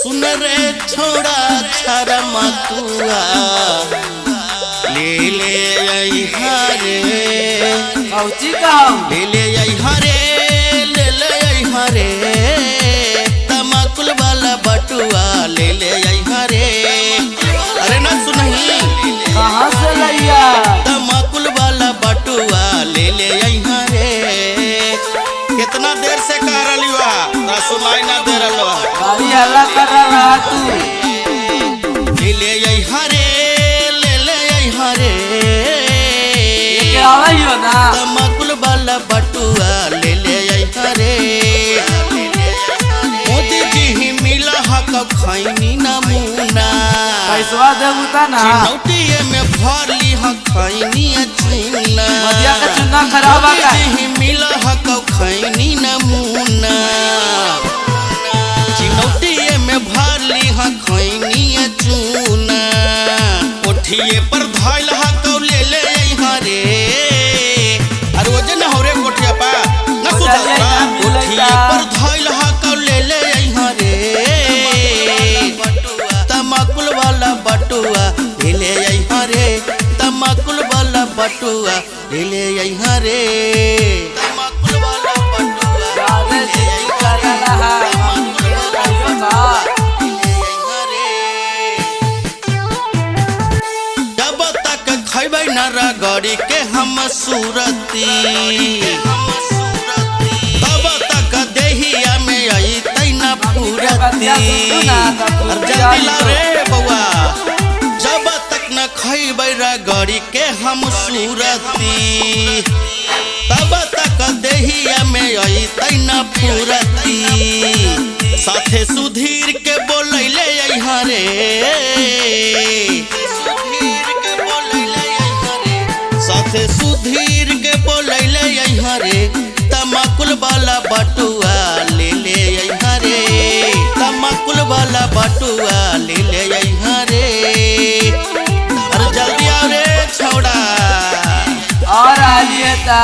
सुन रे छोड़ा छारा मतुआ ले ले आई हरे औची कहूं ले ले आई हरे ले ले आई हरे तमाकुल वाला बटुआ ले ले आई हरे। अरे ना सुनही कहाँ से लैया तमाकुल वाला बटुआ ले ले आई हरे। कितना देर से कह रही हुआ ना सुनाई ना दे रहा गाड़ी हल्ला कर रहा तू ले ले आई हरे ले ले आई हरे क्या हो ना तमाकुल वाला बटुआ ले ले आई हरे। मोदी जी ही मिला हक खैनी नमूना पैसवा देबू ता ना चिनौटिए में भर ली हक खैनी चूना मदिया का चुना खराब मोदी जी ही मिला हक खैनी नमूना चिनौटिए में भर ली हक खैनी चूना कोठिए पर धइल हक ले ले आई हरे। अरे वजन हो रे कोठिया पा न सुधर कोठिए पर धइल हक ले ले आई हरे। तमाकुल वाला बटुआ ले ले आई हरे तमाकुल वाला बटुआ ले ले आई हरे तमाकुल वाला बटुआ ज्यादा जिद कर रहा है जब तक खैबै न रगड़ी के हम सूरती तब तक देहिया में आई तैना पूरती। जल्दी ला रे बउआ जब तक न खैबै रगड़ी के हम सूरती तब तक देहिया में आई तैना पूरती। साथे सुधीर के बोलैले आई हरे साथे सुधीर के बोलैले आई हरे तमाकुल वाला बटुआ ले ले आई हरे तमाकुल वाला बटुआ ले ले आई हरे। अरे जल्दी आओ रे छोड़ा और आलिए ता